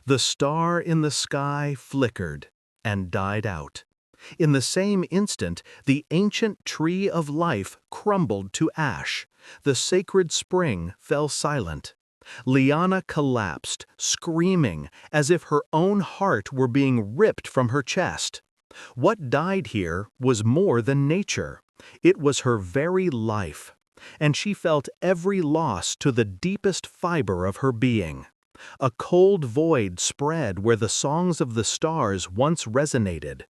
The star in the sky flickered and died out. In the same instant, the ancient tree of life crumbled to ash. The sacred spring fell silent. Liana collapsed, screaming, as if her own heart were being ripped from her chest. What died here was more than nature. It was her very life, and she felt every loss to the deepest fiber of her being. A cold void spread where the songs of the stars once resonated.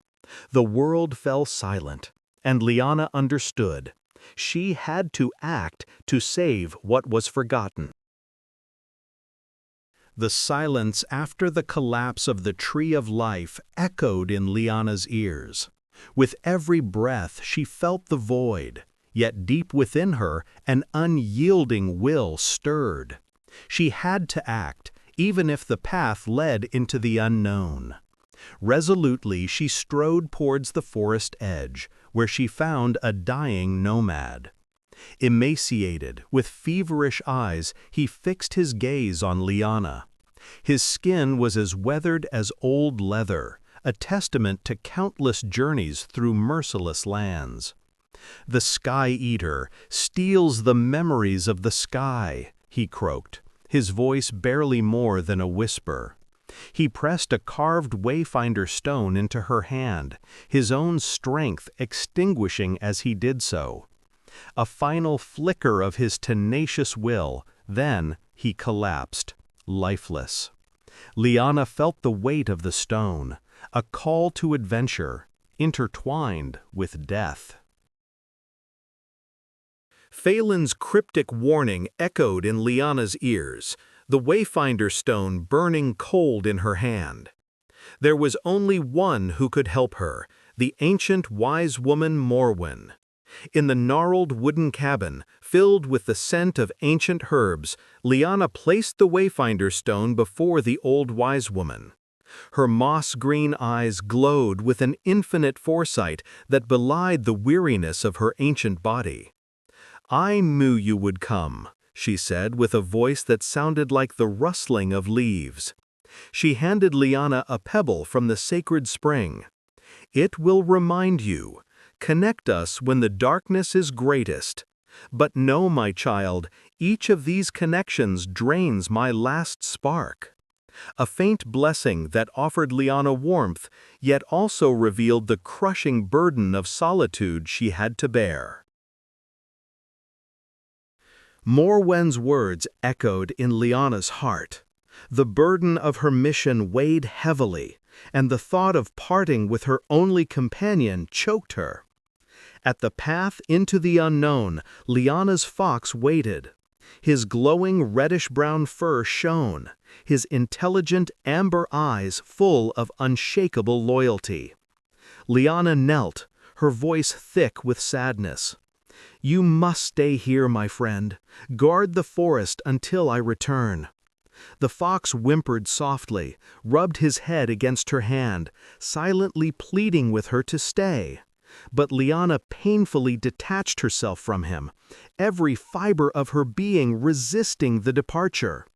The world fell silent, and Liana understood. She had to act to save what was forgotten. The silence after the collapse of the Tree of Life echoed in Liana's ears. With every breath she felt the void, yet deep within her an unyielding will stirred. She had to act, even if the path led into the unknown. Resolutely she strode towards the forest edge, where she found a dying nomad. Emaciated, with feverish eyes, he fixed his gaze on Liana. His skin was as weathered as old leather, a testament to countless journeys through merciless lands. "The Sky Eater steals the memories of the sky," he croaked, his voice barely more than a whisper. He pressed a carved wayfinder stone into her hand, his own strength extinguishing as he did so. A final flicker of his tenacious will, then he collapsed, lifeless. Liana felt the weight of the stone, a call to adventure, intertwined with death. Phelan's cryptic warning echoed in Liana's ears, the wayfinder stone burning cold in her hand. There was only one who could help her, the ancient wise woman Morwen. In the gnarled wooden cabin, filled with the scent of ancient herbs, Liana placed the wayfinder stone before the old wise woman. Her moss-green eyes glowed with an infinite foresight that belied the weariness of her ancient body. "I knew you would come," she said with a voice that sounded like the rustling of leaves. She handed Liana a pebble from the sacred spring. "It will remind you. Connect us when the darkness is greatest. But know, my child, each of these connections drains my last spark." A faint blessing that offered Liana warmth, yet also revealed the crushing burden of solitude she had to bear. Morwen's words echoed in Liana's heart. The burden of her mission weighed heavily, and the thought of parting with her only companion choked her. At the path into the unknown, Liana's fox waited. His glowing reddish-brown fur shone, his intelligent amber eyes full of unshakable loyalty. Liana knelt, her voice thick with sadness. "You must stay here, my friend. Guard the forest until I return." The fox whimpered softly, rubbed his head against her hand, silently pleading with her to stay. But Liana painfully detached herself from him, every fiber of her being resisting the departure.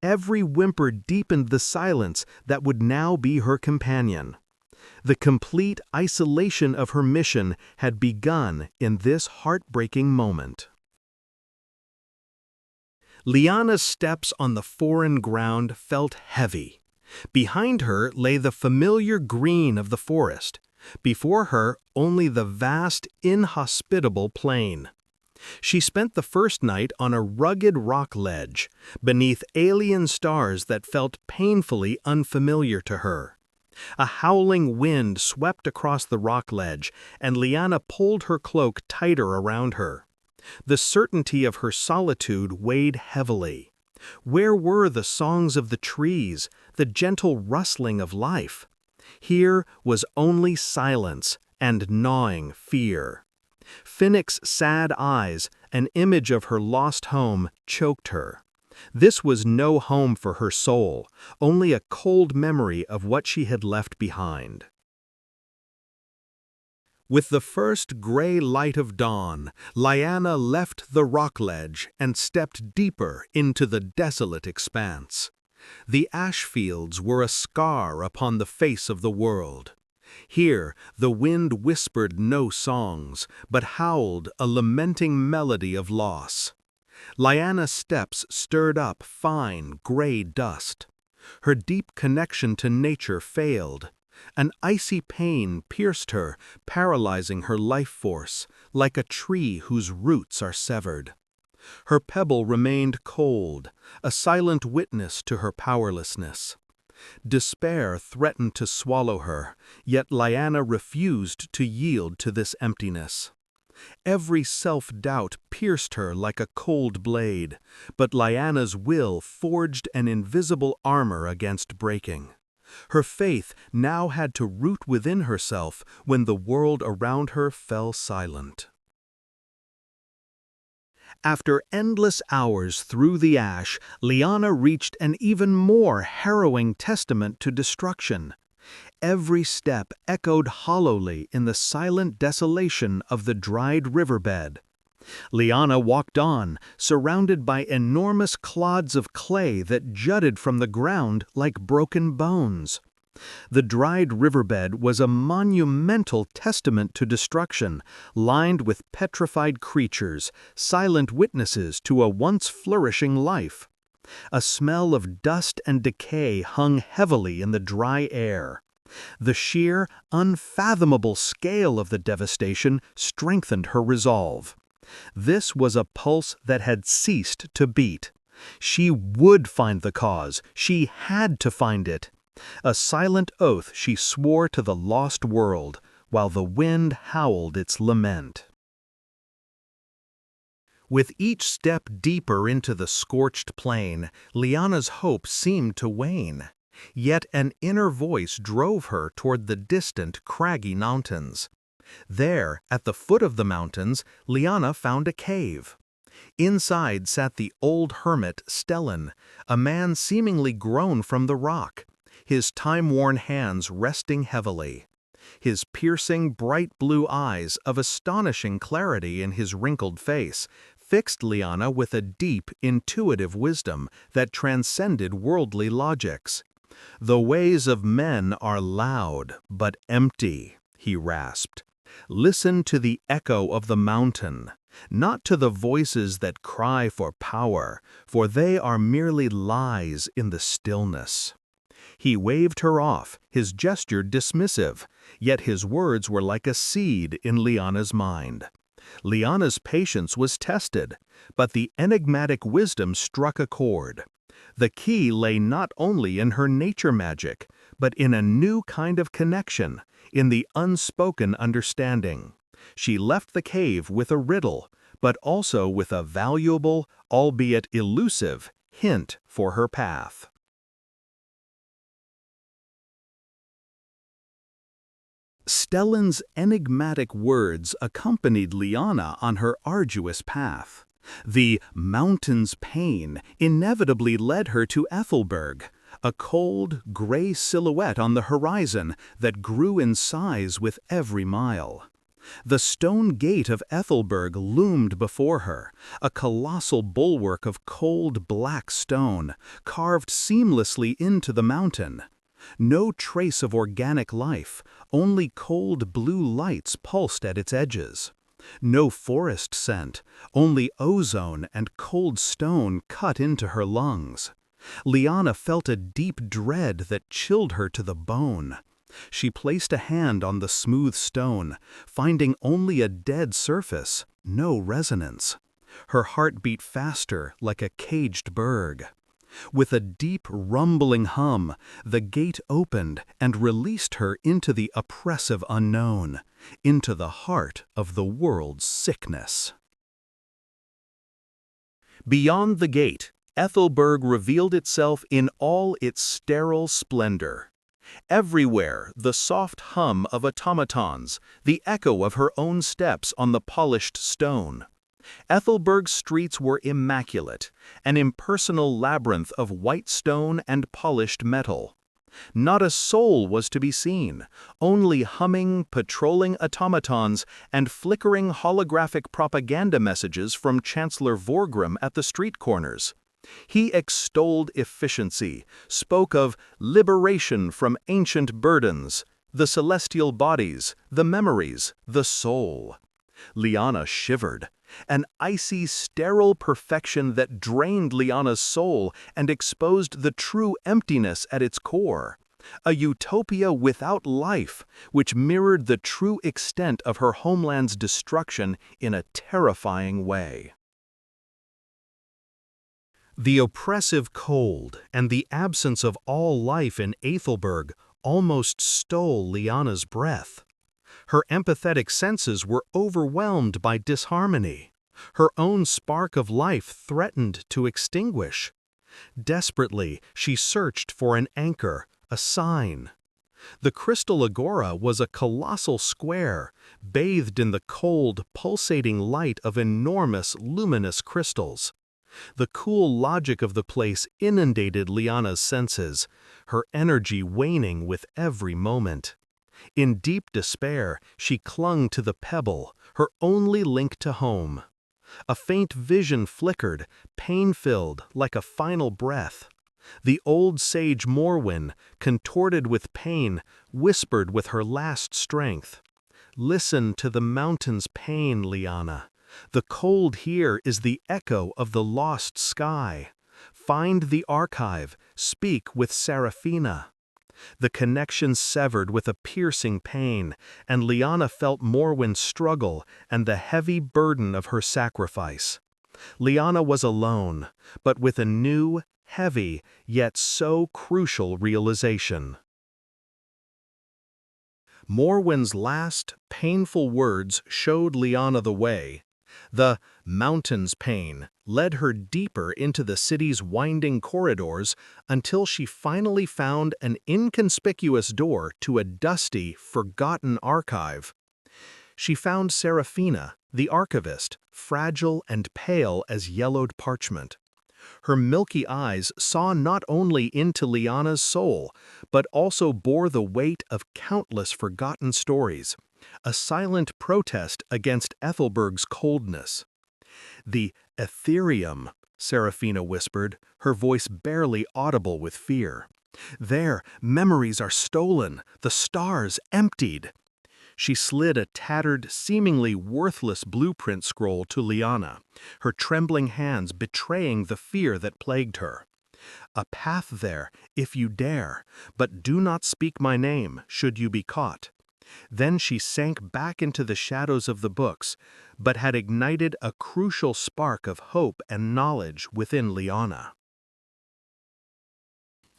Every whimper deepened the silence that would now be her companion. The complete isolation of her mission had begun in this heartbreaking moment. Liana's steps on the foreign ground felt heavy. Behind her lay the familiar green of the forest. Before her, only the vast, inhospitable plain. She spent the first night on a rugged rock ledge, beneath alien stars that felt painfully unfamiliar to her. A howling wind swept across the rock ledge, and Liana pulled her cloak tighter around her. The certainty of her solitude weighed heavily. Where were the songs of the trees, the gentle rustling of life? Here was only silence and gnawing fear. Finnick's sad eyes, an image of her lost home, choked her. This was no home for her soul, only a cold memory of what she had left behind. With the first gray light of dawn, Liana left the rock ledge and stepped deeper into the desolate expanse. The ash fields were a scar upon the face of the world. Here the wind whispered no songs, but howled a lamenting melody of loss. Liana's steps stirred up fine, gray dust. Her deep connection to nature failed. An icy pain pierced her, paralyzing her life force, like a tree whose roots are severed. Her pebble remained cold, a silent witness to her powerlessness. Despair threatened to swallow her, yet Liana refused to yield to this emptiness. Every self-doubt pierced her like a cold blade, but Liana's will forged an invisible armor against breaking. Her faith now had to root within herself when the world around her fell silent. After endless hours through the ash, Liana reached an even more harrowing testament to destruction. Every step echoed hollowly in the silent desolation of the dried riverbed. Liana walked on, surrounded by enormous clods of clay that jutted from the ground like broken bones. The dried riverbed was a monumental testament to destruction, lined with petrified creatures, silent witnesses to a once flourishing life. A smell of dust and decay hung heavily in the dry air. The sheer, unfathomable scale of the devastation strengthened her resolve. This was a pulse that had ceased to beat. She would find the cause. She had to find it. A silent oath she swore to the lost world, while the wind howled its lament. With each step deeper into the scorched plain, Liana's hope seemed to wane. Yet an inner voice drove her toward the distant, craggy mountains. There, at the foot of the mountains, Liana found a cave. Inside sat the old hermit Stellan, a man seemingly grown from the rock, his time-worn hands resting heavily. His piercing, bright blue eyes, of astonishing clarity in his wrinkled face, fixed Liana with a deep, intuitive wisdom that transcended worldly logics. "The ways of men are loud, but empty," he rasped. "Listen to the echo of the mountain, not to the voices that cry for power, for they are merely lies in the stillness." He waved her off, his gesture dismissive, yet his words were like a seed in Liana's mind. Liana's patience was tested, but the enigmatic wisdom struck a chord. The key lay not only in her nature magic, but in a new kind of connection, in the unspoken understanding. She left the cave with a riddle, but also with a valuable, albeit elusive, hint for her path. Stellan's enigmatic words accompanied Liana on her arduous path. The mountain's pain inevitably led her to Aethelburg, a cold, gray silhouette on the horizon that grew in size with every mile. The stone gate of Aethelburg loomed before her, a colossal bulwark of cold black stone, carved seamlessly into the mountain. No trace of organic life, only cold blue lights pulsed at its edges. No forest scent, only ozone and cold stone cut into her lungs. Liana felt a deep dread that chilled her to the bone. She placed a hand on the smooth stone, finding only a dead surface, no resonance. Her heart beat faster, like a caged bird. With a deep, rumbling hum, the gate opened and released her into the oppressive unknown, into the heart of the world's sickness. Beyond the gate, Aethelburg revealed itself in all its sterile splendor. Everywhere, the soft hum of automatons, the echo of her own steps on the polished stone. Aethelburg's streets were immaculate, an impersonal labyrinth of white stone and polished metal. Not a soul was to be seen, only humming, patrolling automatons and flickering holographic propaganda messages from Chancellor Vorgrim at the street corners. He extolled efficiency, spoke of liberation from ancient burdens, the celestial bodies, the memories, the soul. Liana shivered. An icy, sterile perfection that drained Liana's soul and exposed the true emptiness at its core. A utopia without life, which mirrored the true extent of her homeland's destruction in a terrifying way. The oppressive cold and the absence of all life in Aethelburg almost stole Liana's breath. Her empathetic senses were overwhelmed by disharmony. Her own spark of life threatened to extinguish. Desperately, she searched for an anchor, a sign. The crystal agora was a colossal square, bathed in the cold, pulsating light of enormous, luminous crystals. The cool logic of the place inundated Liana's senses, her energy waning with every moment. In deep despair, she clung to the pebble, her only link to home. A faint vision flickered, pain-filled, like a final breath. The old sage Morwen, contorted with pain, whispered with her last strength. "Listen to the mountain's pain, Liana. The cold here is the echo of the lost sky. Find the archive, speak with Seraphina." The connection severed with a piercing pain, and Liana felt Morwen's struggle and the heavy burden of her sacrifice. Liana was alone, but with a new, heavy, yet so crucial realization. Morwen's last, painful words showed Liana the way. The mountain's pain led her deeper into the city's winding corridors until she finally found an inconspicuous door to a dusty, forgotten archive. She found Seraphina, the archivist, fragile and pale as yellowed parchment. Her milky eyes saw not only into Liana's soul, but also bore the weight of countless forgotten stories, a silent protest against Aethelburg's coldness. "The Ethereum," Seraphina whispered, her voice barely audible with fear. "There, memories are stolen, the stars emptied." She slid a tattered, seemingly worthless blueprint scroll to Liana, her trembling hands betraying the fear that plagued her. "A path there, if you dare, but do not speak my name, should you be caught." Then she sank back into the shadows of the books, but had ignited a crucial spark of hope and knowledge within Liana.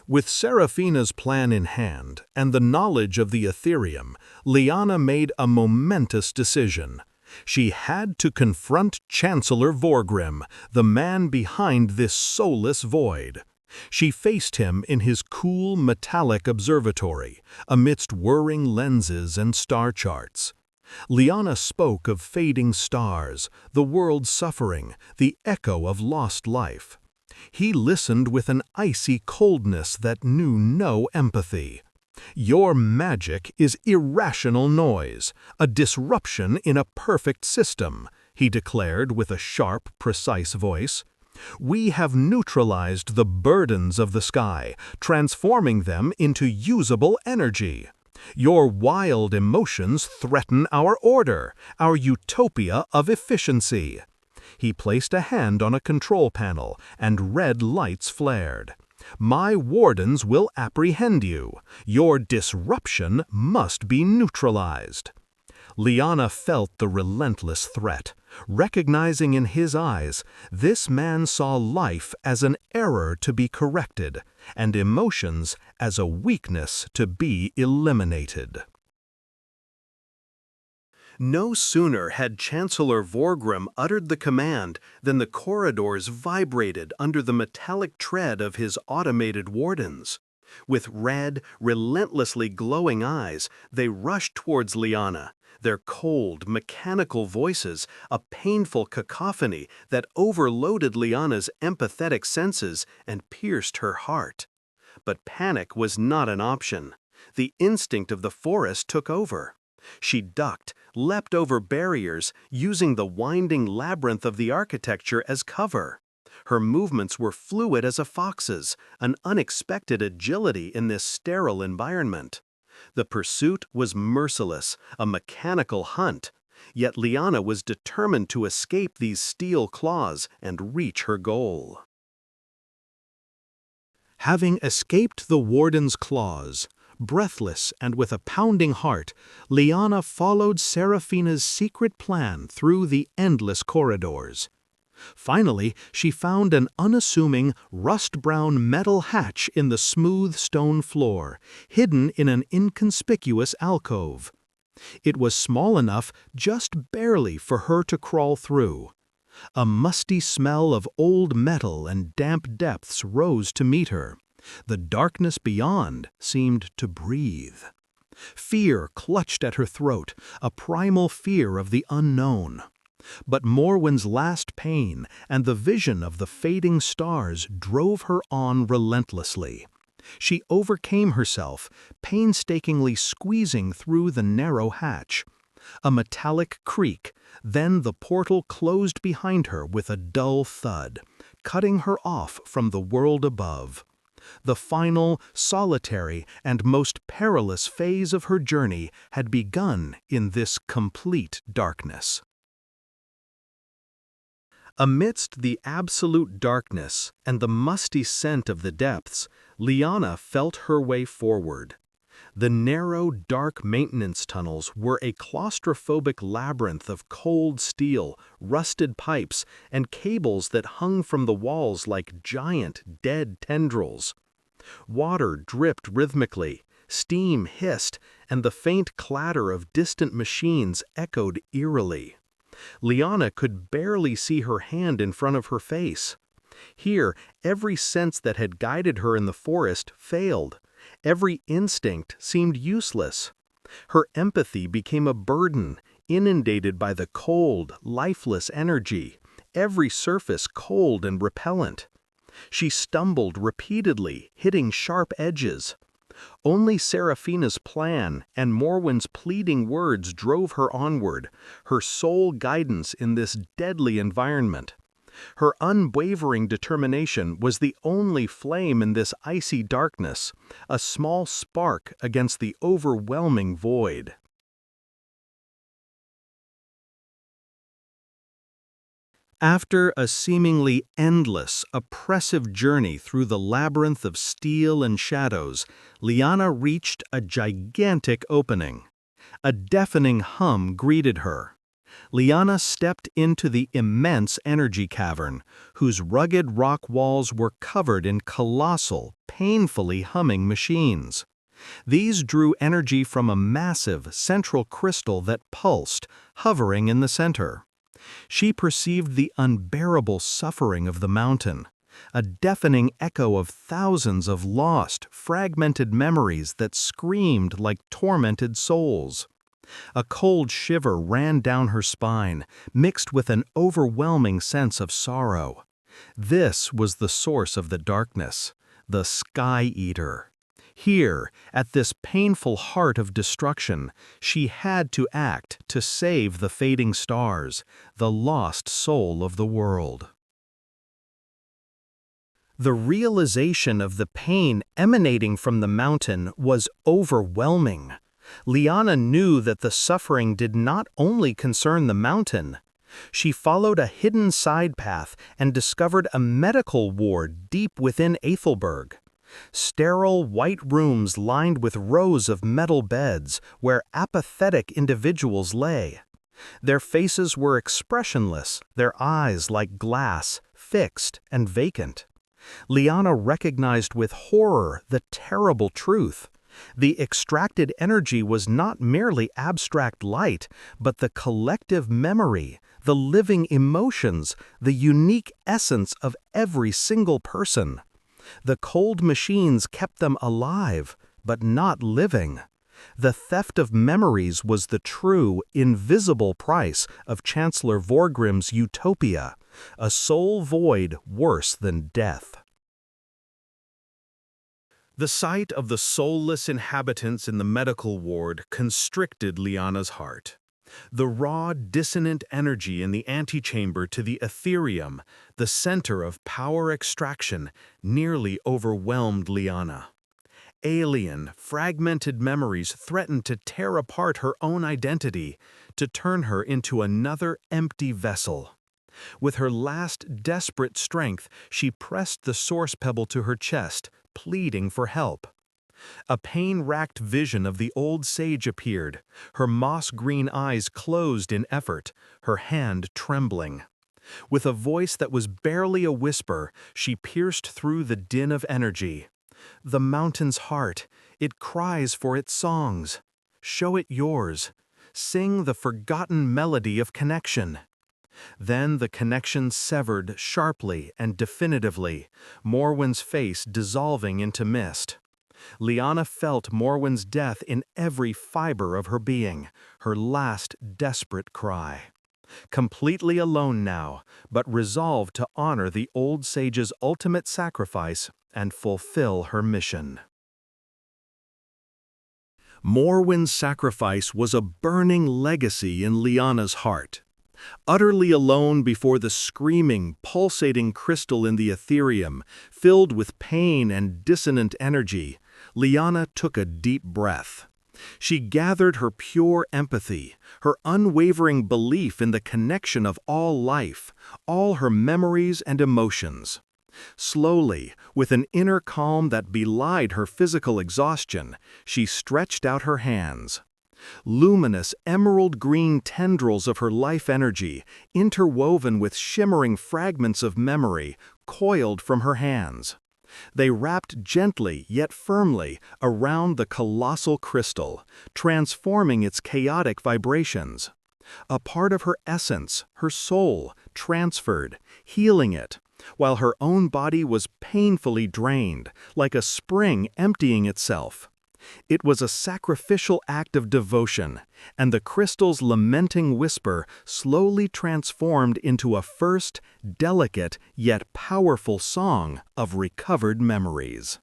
With Seraphina's plan in hand and the knowledge of the Ethereum, Liana made a momentous decision. She had to confront Chancellor Vorgrim, the man behind this soulless void. She faced him in his cool, metallic observatory, amidst whirring lenses and star charts. Liana spoke of fading stars, the world's suffering, the echo of lost life. He listened with an icy coldness that knew no empathy. "Your magic is irrational noise, a disruption in a perfect system," he declared with a sharp, precise voice. "We have neutralized the burdens of the sky, transforming them into usable energy. Your wild emotions threaten our order, our utopia of efficiency." He placed a hand on a control panel, and red lights flared. "My wardens will apprehend you. Your disruption must be neutralized." Liana felt the relentless threat. Recognizing in his eyes, this man saw life as an error to be corrected, and emotions as a weakness to be eliminated. No sooner had Chancellor Vorgrim uttered the command than the corridors vibrated under the metallic tread of his automated wardens. With red, relentlessly glowing eyes, they rushed towards Liana, their cold, mechanical voices a painful cacophony that overloaded Liana's empathetic senses and pierced her heart. But panic was not an option. The instinct of the forest took over. She ducked, leapt over barriers, using the winding labyrinth of the architecture as cover. Her movements were fluid as a fox's, an unexpected agility in this sterile environment. The pursuit was merciless, a mechanical hunt, yet Liana was determined to escape these steel claws and reach her goal. Having escaped the warden's claws, breathless and with a pounding heart, Liana followed Seraphina's secret plan through the endless corridors. Finally, she found an unassuming, rust-brown metal hatch in the smooth stone floor, hidden in an inconspicuous alcove. It was small enough just barely for her to crawl through. A musty smell of old metal and damp depths rose to meet her. The darkness beyond seemed to breathe. Fear clutched at her throat, a primal fear of the unknown. But Morwen's last pain and the vision of the fading stars drove her on relentlessly. She overcame herself, painstakingly squeezing through the narrow hatch. A metallic creak, then the portal closed behind her with a dull thud, cutting her off from the world above. The final, solitary, and most perilous phase of her journey had begun in this complete darkness. Amidst the absolute darkness and the musty scent of the depths, Liana felt her way forward. The narrow, dark maintenance tunnels were a claustrophobic labyrinth of cold steel, rusted pipes, and cables that hung from the walls like giant, dead tendrils. Water dripped rhythmically, steam hissed, and the faint clatter of distant machines echoed eerily. Liana could barely see her hand in front of her face. Here, every sense that had guided her in the forest failed. Every instinct seemed useless. Her empathy became a burden, inundated by the cold, lifeless energy, every surface cold and repellent. She stumbled repeatedly, hitting sharp edges. Only Seraphina's plan and Morwen's pleading words drove her onward, her sole guidance in this deadly environment. Her unwavering determination was the only flame in this icy darkness, a small spark against the overwhelming void. After a seemingly endless, oppressive journey through the labyrinth of steel and shadows, Liana reached a gigantic opening. A deafening hum greeted her. Liana stepped into the immense energy cavern, whose rugged rock walls were covered in colossal, painfully humming machines. These drew energy from a massive, central crystal that pulsed, hovering in the center. She perceived the unbearable suffering of the mountain, a deafening echo of thousands of lost, fragmented memories that screamed like tormented souls. A cold shiver ran down her spine, mixed with an overwhelming sense of sorrow. This was the source of the darkness, the Sky Eater. Here, at this painful heart of destruction, she had to act to save the fading stars, the lost soul of the world. The realization of the pain emanating from the mountain was overwhelming. Liana knew that the suffering did not only concern the mountain. She followed a hidden side path and discovered a medical ward deep within Aethelburg. Sterile white rooms lined with rows of metal beds where apathetic individuals lay. Their faces were expressionless, their eyes like glass, fixed and vacant. Liana recognized with horror the terrible truth. The extracted energy was not merely abstract light, but the collective memory, the living emotions, the unique essence of every single person. The cold machines kept them alive, but not living. The theft of memories was the true, invisible price of Chancellor Vorgrim's utopia, a soul void worse than death. The sight of the soulless inhabitants in the medical ward constricted Liana's heart. The raw, dissonant energy in the antechamber to the Aetherium, the center of power extraction, nearly overwhelmed Liana. Alien, fragmented memories threatened to tear apart her own identity, to turn her into another empty vessel. With her last desperate strength, she pressed the source pebble to her chest, pleading for help. A pain-racked vision of the old sage appeared, her moss-green eyes closed in effort, her hand trembling. With a voice that was barely a whisper, she pierced through the din of energy. "The mountain's heart, it cries for its songs. Show it yours. Sing the forgotten melody of connection." Then the connection severed sharply and definitively, Morwen's face dissolving into mist. Liana felt Morwen's death in every fiber of her being, her last desperate cry. Completely alone now, but resolved to honor the old sage's ultimate sacrifice and fulfill her mission. Morwen's sacrifice was a burning legacy in Liana's heart. Utterly alone before the screaming, pulsating crystal in the Aetherium, filled with pain and dissonant energy, Liana took a deep breath. She gathered her pure empathy, her unwavering belief in the connection of all life, all her memories and emotions. Slowly, with an inner calm that belied her physical exhaustion, she stretched out her hands. Luminous emerald-green tendrils of her life energy, interwoven with shimmering fragments of memory, coiled from her hands. They wrapped gently yet firmly around the colossal crystal, transforming its chaotic vibrations. A part of her essence, her soul, transferred, healing it, while her own body was painfully drained, like a spring emptying itself. It was a sacrificial act of devotion, and the crystal's lamenting whisper slowly transformed into a first, delicate yet powerful song of recovered memories.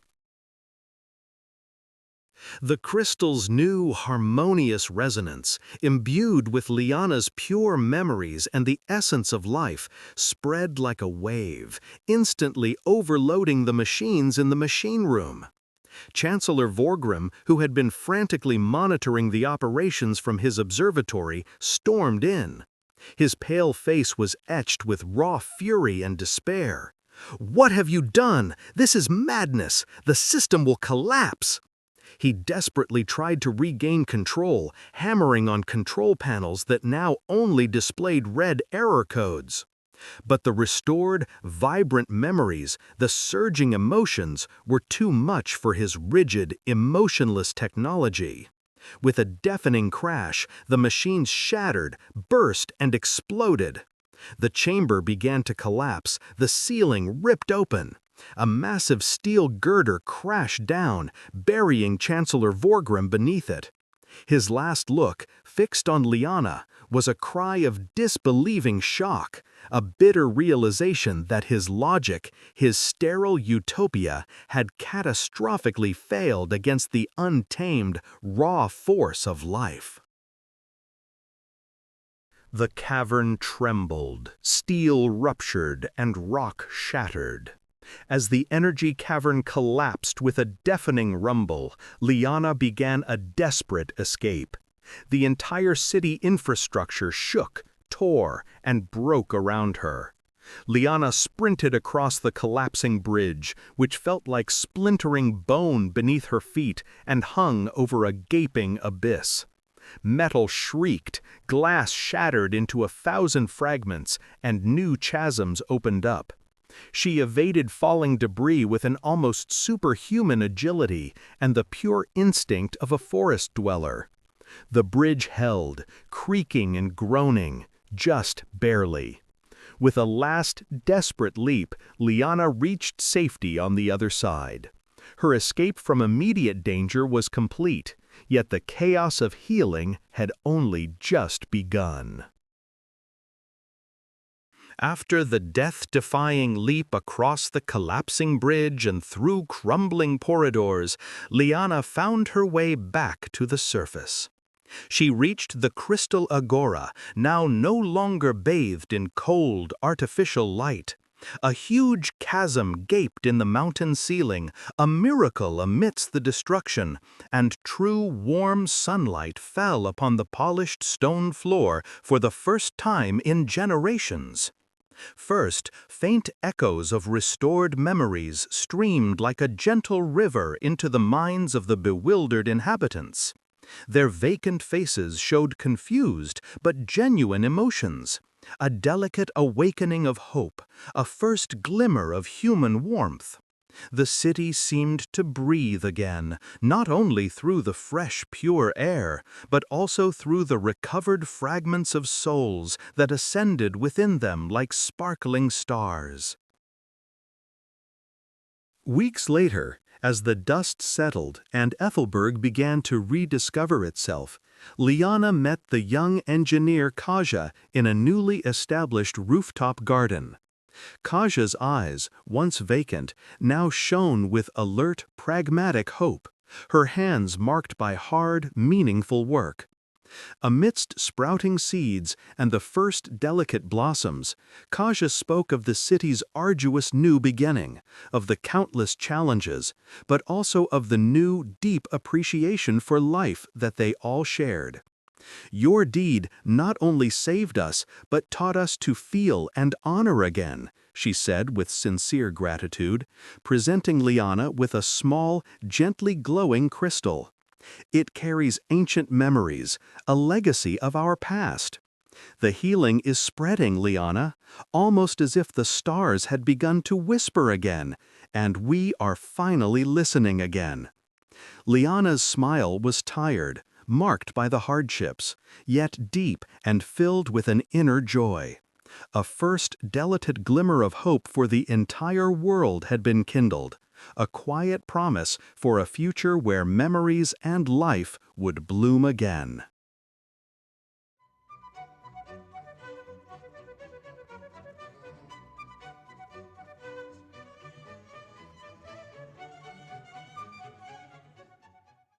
The crystal's new, harmonious resonance, imbued with Liana's pure memories and the essence of life, spread like a wave, instantly overloading the machines in the machine room. Chancellor Vorgrim, who had been frantically monitoring the operations from his observatory, stormed in. His pale face was etched with raw fury and despair. "What have you done? This is madness! The system will collapse!" He desperately tried to regain control, hammering on control panels that now only displayed red error codes. But the restored, vibrant memories, the surging emotions, were too much for his rigid, emotionless technology. With a deafening crash, the machines shattered, burst, and exploded. The chamber began to collapse, the ceiling ripped open. A massive steel girder crashed down, burying Chancellor Vorgrim beneath it. His last look, fixed on Liana, was a cry of disbelieving shock, a bitter realization that his logic, his sterile utopia, had catastrophically failed against the untamed, raw force of life. The cavern trembled, steel ruptured, and rock shattered. As the energy cavern collapsed with a deafening rumble, Liana began a desperate escape. The entire city infrastructure shook, tore, and broke around her. Liana sprinted across the collapsing bridge, which felt like splintering bone beneath her feet and hung over a gaping abyss. Metal shrieked, glass shattered into 1,000 fragments, and new chasms opened up. She evaded falling debris with an almost superhuman agility and the pure instinct of a forest dweller. The bridge held, creaking and groaning, just barely. With a last desperate leap, Liana reached safety on the other side. Her escape from immediate danger was complete, yet the chaos of healing had only just begun. After the death-defying leap across the collapsing bridge and through crumbling corridors, Liana found her way back to the surface. She reached the crystal agora, now no longer bathed in cold, artificial light. A huge chasm gaped in the mountain ceiling, a miracle amidst the destruction, and true warm sunlight fell upon the polished stone floor for the first time in generations. First, faint echoes of restored memories streamed like a gentle river into the minds of the bewildered inhabitants. Their vacant faces showed confused but genuine emotions, a delicate awakening of hope, a first glimmer of human warmth. The city seemed to breathe again, not only through the fresh, pure air, but also through the recovered fragments of souls that ascended within them like sparkling stars. Weeks later, as the dust settled and Aethelburg began to rediscover itself, Liana met the young engineer Kaja in a newly established rooftop garden. Kaja's eyes, once vacant, now shone with alert, pragmatic hope, her hands marked by hard, meaningful work. Amidst sprouting seeds and the first delicate blossoms, Kaja spoke of the city's arduous new beginning, of the countless challenges, but also of the new, deep appreciation for life that they all shared. "Your deed not only saved us, but taught us to feel and honor again," she said with sincere gratitude, presenting Liana with a small, gently glowing crystal. "It carries ancient memories, a legacy of our past. The healing is spreading, Liana, almost as if the stars had begun to whisper again, and we are finally listening again." Liana's smile was tired, marked by the hardships, yet deep and filled with an inner joy. A first delicate glimmer of hope for the entire world had been kindled, a quiet promise for a future where memories and life would bloom again.